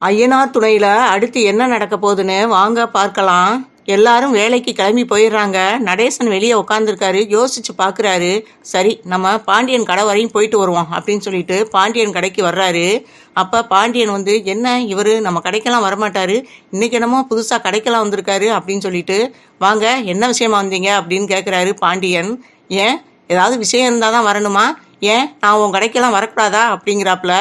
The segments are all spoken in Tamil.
ஐயனார் துணையில அடுத்து என்ன நடக்க போகுதுன்னு வாங்க பார்க்கலாம். எல்லாரும் வேலைக்கு கிளம்பி போயிடுறாங்க. நடேசன் வெளியே உட்காந்துருக்காரு. யோசிச்சு பார்க்குறாரு. சரி, நம்ம பாண்டியன் கடை வரையும் போயிட்டு வருவோம் அப்படின்னு சொல்லிட்டு பாண்டியன் கடைக்கு வர்றாரு. அப்போ பாண்டியன் வந்து என்ன இவர் நம்ம கடைக்கெல்லாம் வரமாட்டாரு, இன்னைக்கு என்னமோ புதுசாக கடைக்கெல்லாம் வந்திருக்காரு அப்படின்னு சொல்லிட்டு, வாங்க என்ன விஷயமா வந்தீங்க அப்படின்னு கேட்குறாரு பாண்டியன். ஏன் ஏதாவது விஷயம் இருந்தால் தான் வரணுமா? ஏன் நான் உன் கடைக்கெல்லாம் வரக்கூடாதா அப்படிங்கிறாப்புல.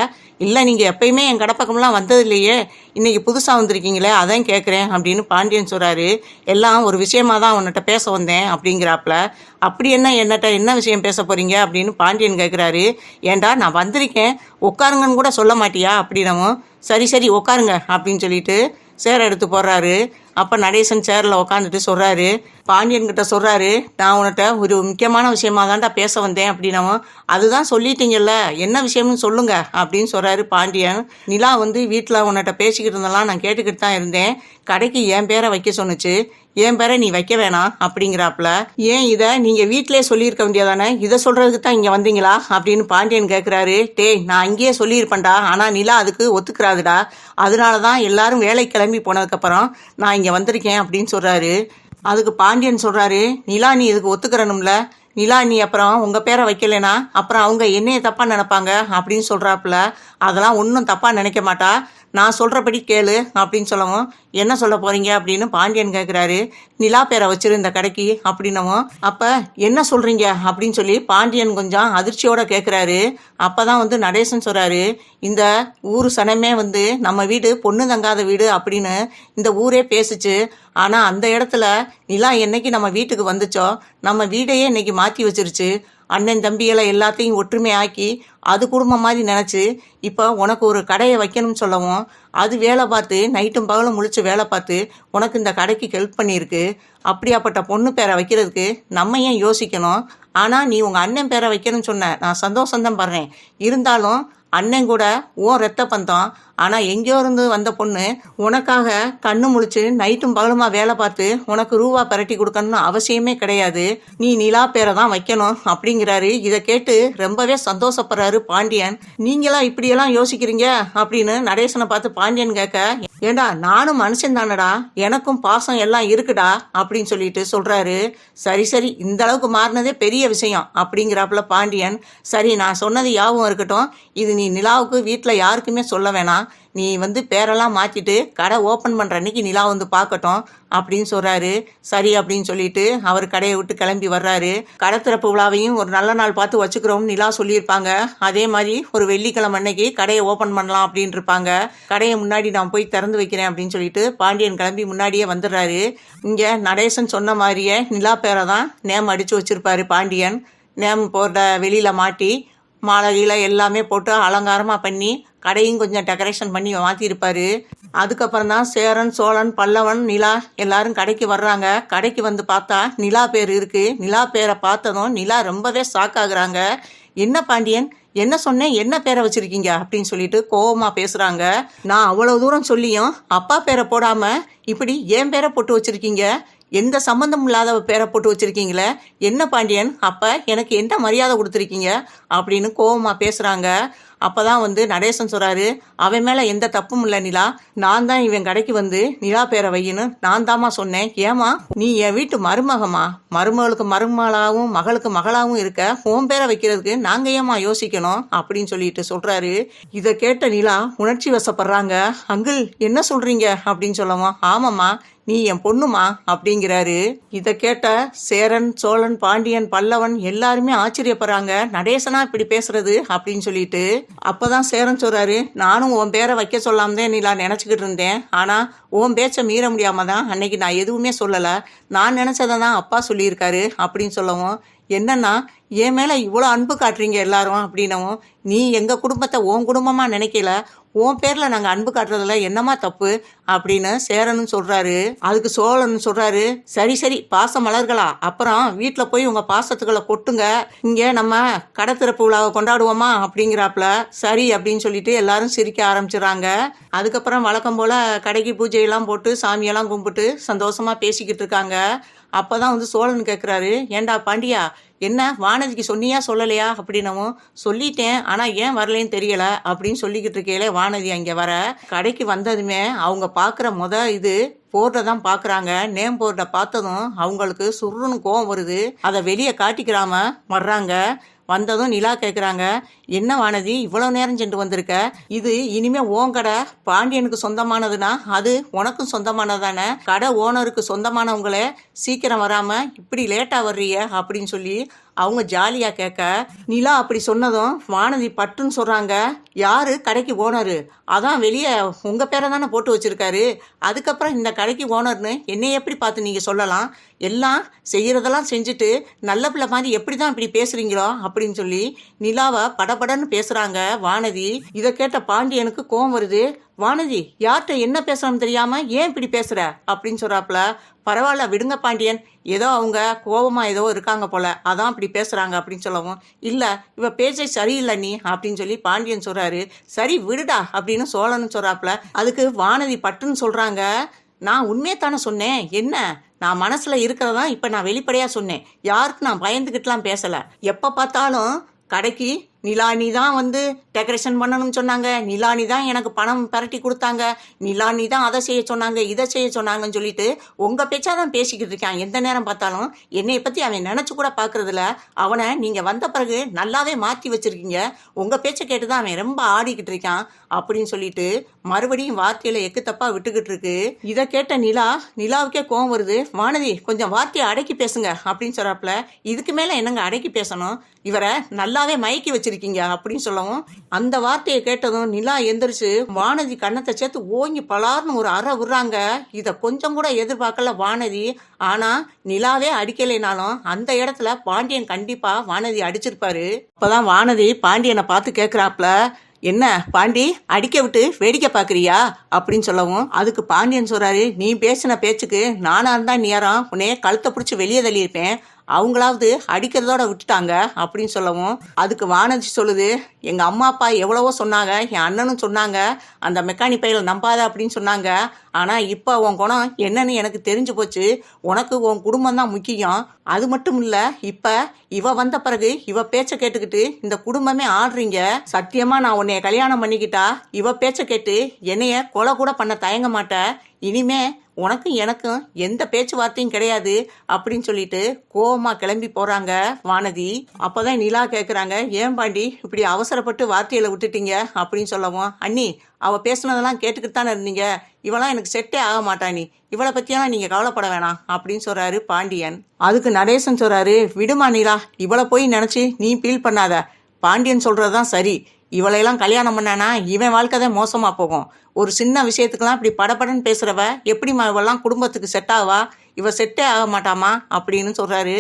இல்லை, நீங்கள் எப்பயுமே என் கடை பக்கம்லாம் வந்தது இல்லையே, இன்றைக்கி புதுசாக வந்திருக்கீங்களே அதான் கேட்குறேன் அப்படின்னு பாண்டியன் சொல்கிறாரு. எல்லாம் ஒரு விஷயமா தான் உன்னிட்ட பேச வந்தேன் அப்படிங்கிறாப்புல. அப்படி என்னட்ட என்ன விஷயம் பேச போகிறீங்க அப்படின்னு பாண்டியன் கேட்குறாரு. ஏண்டா நான் வந்திருக்கேன், உட்காருங்கன்னு கூட சொல்ல மாட்டியா அப்படின்னவும், சரி சரி உட்காருங்க அப்படின்னு சொல்லிட்டு சேர் எடுத்து போடுறாரு. அப்போ நடேசன் சேரில் உட்காந்துட்டு சொல்கிறாரு, பாண்டியன்கிட்ட சொல்கிறாரு, நான் உன்கிட்ட ஒரு முக்கியமான விஷயமா தான்டா பேச வந்தேன் அப்படின்னவும், அதுதான் சொல்லிட்டீங்கல்ல, என்ன விஷயம்னு சொல்லுங்க அப்படின்னு சொல்கிறாரு பாண்டியன். நிலா வந்து வீட்டில் உன்கிட்ட பேசிக்கிட்டு இருந்தெல்லாம் நான் கேட்டுக்கிட்டு தான் இருந்தேன். கடைக்கு என் பேரை வைக்க சொன்னுச்சு, என் பேரை நீ வைக்க வேணாம் அப்படிங்கிறாப்புல. ஏன் இதை நீங்கள் வீட்டிலே சொல்லியிருக்க வேண்டியதானே, இதை சொல்கிறதுக்கு தான் இங்கே வந்தீங்களா அப்படின்னு பாண்டியன் கேட்குறாரு. டேய், நான் அங்கேயே சொல்லியிருப்பேன்டா, ஆனால் நிலா அதுக்கு ஒத்துக்கிறாதுடா, அதனால தான் எல்லாரும் வேலை கிளம்பி போனதுக்கப்புறம் நான் இங்கே வந்திருக்கேன் அப்படின்னு சொல்கிறாரு. அதுக்கு பாண்டியன் சொல்கிறாரு, நிலா நீ இதுக்கு ஒத்துக்கிறணும்ல, நிலா நீ அப்புறம் உங்கள் பேரை வைக்கலைனா அப்புறம் அவங்க என்னைய தப்பாக நினைப்பாங்க அப்படின்னு சொல்கிறாப்புல. அதெல்லாம் ஒன்றும் தப்பாக நினைக்க மாட்டா, நான் சொல்கிறபடி கேளு அப்படின்னு சொல்லவும், என்ன சொல்ல போகிறீங்க அப்படின்னு பாண்டியன் கேட்குறாரு. நிலா பேரை வச்சிரு இந்த கடைக்கு அப்படின்னவும், அப்போ என்ன சொல்கிறீங்க அப்படின்னு சொல்லி பாண்டியன் கொஞ்சம் அதிர்ச்சியோடு கேட்குறாரு. அப்போ தான் வந்து நடேசன் சொல்கிறாரு, இந்த ஊர் சனமே வந்து நம்ம வீடு பொண்ணு தங்காத வீடு அப்படின்னு இந்த ஊரே பேசுச்சு. ஆனால் அந்த இடத்துல நிலா என்னைக்கு நம்ம வீட்டுக்கு வந்துச்சோ நம்ம வீடையே இன்னைக்கு மாற்றி வச்சிருச்சு. அண்ணன் தம்பிகளை எல்லாத்தையும் ஒற்றுமையாக்கி அது குடும்பம் மாதிரி நினச்சி இப்போ உனக்கு ஒரு கடையை வைக்கணும்னு சொல்லவும், அது வேலை பார்த்து நைட்டும் பகலும் முழிச்சு வேலை பார்த்து உனக்கு இந்த கடைக்கு ஹெல்ப் பண்ணியிருக்கு. அப்படியாப்பட்ட பொண்ணு பேரை வைக்கிறதுக்கு நம்ம ஏன் யோசிக்கணும்? ஆனால் நீ உங்கள் அண்ணன் பேரை வைக்கணும்னு சொன்ன, நான் சந்தோஷம்தான் படுறேன். இருந்தாலும் அண்ணன் கூட ஓ ரத்த பந்தம், ஆனால் எங்கேயோ இருந்து வந்த பொண்ணு உனக்காக கண்ணு முழிச்சு நைட்டும் பகலுமா வேலை பார்த்து உனக்கு ரூபா பரட்டி கொடுக்கணும்னு அவசியமே கிடையாது. நீ நிலா பேரை தான் வைக்கணும் அப்படிங்கிறாரு. இதை கேட்டு ரொம்பவே சந்தோஷப்படுறாரு பாண்டியன். நீங்களா இப்படியெல்லாம் யோசிக்கிறீங்க அப்படின்னு நடேசனை பார்த்து பாண்டியன் கேட்க, ஏண்டா நானும் மனுஷன் தானடா, எனக்கும் பாசம் எல்லாம் இருக்குடா அப்படின்னு சொல்லிட்டு சொல்றாரு. சரி சரி, இந்த அளவுக்கு மாறினதே பெரிய விஷயம் அப்படிங்கிறாப்புல பாண்டியன். சரி, நான் சொன்னது யாவும் இருக்கட்டும், இது நீ நிலாவுக்கு வீட்டில் யாருக்குமே சொல்ல வேணாம். நீ வந்து பேரெல்லாம் மாற்றிட்டு கடை ஓப்பன் பண்ணுற அன்னைக்கு நிலா வந்து பார்க்கட்டும் அப்படின்னு சொல்கிறாரு. சரி அப்படின்னு சொல்லிட்டு அவர் கடையை விட்டு கிளம்பி வர்றாரு. கடை திறப்பு விழாவையும் ஒரு நல்ல நாள் பார்த்து வச்சுக்கிறோம்னு நிலா சொல்லியிருப்பாங்க. அதே மாதிரி ஒரு வெள்ளிக்கிழமை அன்னைக்கு கடையை ஓப்பன் பண்ணலாம் அப்படின்னு இருப்பாங்க. கடையை முன்னாடி நான் போய் திறந்து வைக்கிறேன் அப்படின்னு சொல்லிட்டு பாண்டியன் கிளம்பி முன்னாடியே வந்துடுறாரு. இங்கே நடேசன் சொன்ன மாதிரியே நிலா பேரை தான் நேம் அடித்து வச்சுருப்பாரு பாண்டியன். நேம் போட வெளியில் மாட்டி மாலை கீழே எல்லாமே போட்டு அலங்காரமாக பண்ணி கடையும் கொஞ்சம் டெக்கரேஷன் பண்ணி மாற்றிருப்பாரு. அதுக்கப்புறம் தான் சேரன் சோழன் பல்லவன் நிலா எல்லாரும் கடைக்கு வர்றாங்க. கடைக்கு வந்து பார்த்தா நிலா பேர் இருக்குது. நிலா பேரை பார்த்ததும் நிலா ரொம்பவே ஷாக் ஆகுறாங்க. என்ன பாண்டியன், என்ன சொன்னேன், என்ன பேரை வச்சுருக்கீங்க அப்படின்னு சொல்லிட்டு கோவமாக பேசுகிறாங்க. நான் அவ்வளோ தூரம் சொல்லியும் அப்பா பேரை போடாமல் இப்படி ஏன் பேரை போட்டு வச்சுருக்கீங்க, எந்த சம்மந்தம் இல்லாத பேரை போட்டு வச்சுருக்கீங்களே, என்ன பாண்டியன், அப்போ எனக்கு என்ன மரியாதை கொடுத்துருக்கீங்க அப்படின்னு கோவமாக பேசுகிறாங்க. அப்போ தான் வந்து நடேசன் சொல்கிறாரு, அவன் மேலே எந்த தப்பும் இல்லை நிலா, நான் தான் இவன் கடைக்கு வந்து நிலா பேரை வையின்னு நான் தாம்மா சொன்னேன். ஏமா நீ என் வீட்டு மருமகமா, மருமகளுக்கு மருமகளாகவும் மகளுக்கு மகளாகவும் இருக்க, உன் பேரை வைக்கிறதுக்கு நாங்கள் ஏமா யோசிக்கணும் அப்படின்னு சொல்லிட்டு சொல்கிறாரு. இதை கேட்ட நிலா உணர்ச்சி வசப்படுறாங்க. அங்கிள் என்ன சொல்கிறீங்க அப்படின்னு சொல்லவும், ஆமாம்மா நீ என் பொண்ணுமா அப்படிங்கிறாரு. இதை கேட்ட சேரன் சோழன் பாண்டியன் பல்லவன் எல்லாருமே ஆச்சரியப்படுறாங்க. நடேசனா இப்படி பேசுறது அப்படின்னு சொல்லிட்டு. அப்பதான் சேரன் சொல்றாரு, நானும் உன் பேரை வைக்க சொல்லாமதே நீலா நினைச்சுக்கிட்டு இருந்தேன், ஆனா உன் பேச்சை மீற முடியாம தான் அன்னைக்கு நான் எதுவுமே சொல்லலை, நான் நினைச்சதை தான் அப்பா சொல்லியிருக்காரு அப்படின்னு சொல்லவும், என்னன்னா என் மேலே இவ்வளோ அன்பு காட்டுறீங்க எல்லாரும் அப்படின்னவும், நீ எங்கள் குடும்பத்தை உன் குடும்பமாக நினைக்கல, உன் பேரில் நாங்கள் அன்பு காட்டுறதுல என்னமா தப்பு அப்படின்னு சேரனும் சொல்கிறாரு. அதுக்கு சோழன் சொல்கிறாரு, சரி சரி பாசம் மலர்களா, அப்புறம் வீட்டில் போய் உங்கள் பாசத்துக்களை கொட்டுங்க, இங்கே நம்ம கடை திறப்பு விழாவை கொண்டாடுவோமா அப்படிங்கிறாப்புல. சரி அப்படின்னு சொல்லிட்டு எல்லாரும் சிரிக்க ஆரம்பிச்சிடுறாங்க. அதுக்கப்புறம் வழக்கம் போல் கடைக்கு பூஜையெல்லாம் போட்டு சாமியெல்லாம் கும்பிட்டு சந்தோஷமாக பேசிக்கிட்டு இருக்காங்க. அப்போ தான் வந்து சோழன் கேட்குறாரு, ஏண்டா பாண்டியா, என்ன வானதிக்கு சொன்னியா சொல்லலையா அப்படின்னவும், சொல்லிட்டேன் ஆனால் ஏன் வரலேன்னு தெரியல அப்படின்னு சொல்லிக்கிட்டு இருக்கையில வானதி அங்கே வர, கடைக்கு வந்ததுமே அவங்க பார்க்குற இது போர்டை தான் பார்க்குறாங்க. நேம் போர்டை பார்த்ததும் அவங்களுக்கு சுருன்னு கோவம் வருது. அதை வெளியே காட்டிக்கிறாம வர்றாங்க. வந்ததும் நிலா கேட்குறாங்க, என்ன வானதி இவ்வளோ நேரம் சென்று வந்திருக்க? இது இனிமே உன் கடை பாண்டியனுக்கு சொந்தமானதுன்னா அது உனக்கும் சொந்தமானதானே? கடை ஓனருக்கு சொந்தமானவங்களே சீக்கிரம் வராமல் இப்படி லேட்டாக வர்றீங்க அப்படின்னு சொல்லி அவங்க ஜாலியாக கேட்க, நிலா அப்படி சொன்னதும் வானதி பட்டுன்னு சொல்கிறாங்க, யார் கடைக்கு ஓனரு? அதான் வெளியே உங்கள் பேரை தானே போட்டு வச்சுருக்காரு. அதுக்கப்புறம் இந்த கடைக்கு ஓனர்னு என்னை எப்படி பார்த்து நீங்கள் சொல்லலாம்? எல்லாம் செய்கிறதெல்லாம் செஞ்சுட்டு நல்ல பிள்ளை மாதிரி எப்படி தான் இப்படி பேசுகிறீங்களோ அப்படின்னு சொல்லி நிலாவை படபடன்னு பேசுகிறாங்க வானதி. இதை கேட்ட பாண்டியனுக்கு கோவம் வருது. வானதி யார்கிட்ட என்ன பேசுறோம்னு தெரியாம ஏன் இப்படி பேசுற அப்படின்னு சொல்றாப்புல. பரவாயில்ல விடுங்க பாண்டியன், ஏதோ அவங்க கோபமா ஏதோ இருக்காங்க போல, அதான் இப்படி பேசுறாங்க அப்படின்னு சொல்லவும், இல்ல இவ பேச்சை சரியில்லை நீ அப்படின்னு சொல்லி பாண்டியன் சொல்றாரு. சரி விடுடா அப்படின்னு சோழன்னு சொல்றாப்புல. அதுக்கு வானதி பட்டுன்னு சொல்றாங்க, நான் உண்மையை தானே சொன்னேன், என்ன நான் மனசுல இருக்கிறதா இப்ப நான் வெளிப்படையா சொன்னேன். யாருக்கு நான் பயந்துகிட்டுலாம் பேசல. எப்ப பார்த்தாலும் கடைக்கு நிலானி தான் டெக்கரேஷன் பண்ணணும்னு சொன்னாங்க, நிலானி தான் எனக்கு பணம் பரட்டி கொடுத்தாங்க, நிலானி தான் அதை செய்ய சொன்னாங்க இதை செய்ய சொன்னாங்கன்னு சொல்லிட்டு உங்கள் பேச்சாதான் பேசிக்கிட்டு இருக்கான். எந்த நேரம் பார்த்தாலும் என்னை பற்றி அவன் நினச்சி கூட பார்க்கறதில்ல. அவனை நீங்கள் வந்த பிறகு நல்லாவே மாற்றி வச்சுருக்கீங்க. உங்கள் பேச்சை கேட்டு தான் அவன் ரொம்ப ஆடிக்கிட்டு இருக்கான் அப்படின்னு சொல்லிட்டு மறுபடியும் வார்த்தையில எக்கு தப்பா விட்டுக்கிட்டு இருக்கு. இதை கேட்ட நிலாவுக்கே கோவம் வருது. வானதி கொஞ்சம் வார்த்தையை அடக்கி பேசுங்க அப்படின்னு சொல்றாப்புல. இதுக்கு மேலே என்னங்க அடக்கி பேசணும், இவரை நல்லாவே மயக்கி வச்சிருக்கீங்க அப்படின்னு சொல்லவும், அந்த வார்த்தையை கேட்டதும் நிலா எந்திரிச்சு வானதி கண்ணத்தை சேர்த்து ஓங்கி பலார்னு ஒரு அறை விடுறாங்க. இதை கொஞ்சம் கூட எதிர்பார்க்கல வானதி. ஆனா நிலாவே அடிக்கலைனாலும் அந்த இடத்துல பாண்டியன் கண்டிப்பா வானதி அடிச்சிருப்பாரு. அப்பதான் வானதி பாண்டியனை பார்த்து கேட்கிறாப்ல, என்ன பாண்டி அடிக்க விட்டு வேடிக்கை பார்க்குறியா அப்படின்னு சொல்லவும், அதுக்கு பாண்டியன் சொல்றாரு, நீ பேசின பேச்சுக்கு நானா இருந்தா நேரம் உன்னைய கழுத்தை பிடிச்சி வெளியே தள்ளியிருப்பேன், அவங்களாவது அடிக்கிறதோட விட்டுட்டாங்க அப்படின்னு சொல்லவும், அதுக்கு வானதி சொல்லுது, எங்கள் அம்மா அப்பா எவ்வளவோ சொன்னாங்க, என் அண்ணனும் சொன்னாங்க, அந்த மெக்கானிக் பையில நம்பாத அப்படின்னு சொன்னாங்க. ஆனால் இப்போ உன் குணம் என்னன்னு எனக்கு தெரிஞ்சு போச்சு. உனக்கு உன் குடும்பம் தான் முக்கியம். அது மட்டும் இல்லை, இப்போ இவ வந்த பிறகு இவ பேச்சை கேட்டுக்கிட்டு இந்த குடும்பமே ஆடுறீங்க. சத்தியமாக நான் உன்னைய கல்யாணம் பண்ணிக்கிட்டா இவ பேச்சை கேட்டு என்னைய கொலை கூட பண்ண தயங்க மாட்டேன். இனிமே உனக்கும் எனக்கும் எந்த பேச்சுவார்த்தையும் கிடையாது அப்படின்னு சொல்லிட்டு கோவமா கிளம்பி போறாங்க வானதி. அப்போதான் நிலா கேட்குறாங்க, ஏன் பாண்டி இப்படி அவசரப்பட்டு வார்த்தையில விட்டுட்டீங்க அப்படின்னு சொல்லவும், அண்ணி அவ பேசுனதெல்லாம் கேட்டுக்கிட்டு தானே இருந்தீங்க, இவெல்லாம் எனக்கு செட்டே ஆக மாட்டா, நீ இவளை பற்றியெல்லாம் நீங்கள் கவலைப்பட வேணாம் அப்படின்னு சொல்கிறாரு பாண்டியன். அதுக்கு நடேசன் சொல்கிறாரு, விடுமா நிலா, இவளை போய் நினச்சி நீ ஃபீல் பண்ணாத, பாண்டியன் சொல்கிறது தான் சரி. இவளையெல்லாம் கல்யாணம் பண்ணானா இவன் வாழ்க்கை தான் மோசமாக போகும். ஒரு சின்ன விஷயத்துக்கெல்லாம் இப்படி படப்படன்னு பேசுகிறவ எப்படிமா இவெல்லாம் குடும்பத்துக்கு செட் ஆவா? இவ செட்டே ஆக மாட்டாமா அப்படின்னு சொல்கிறாரு.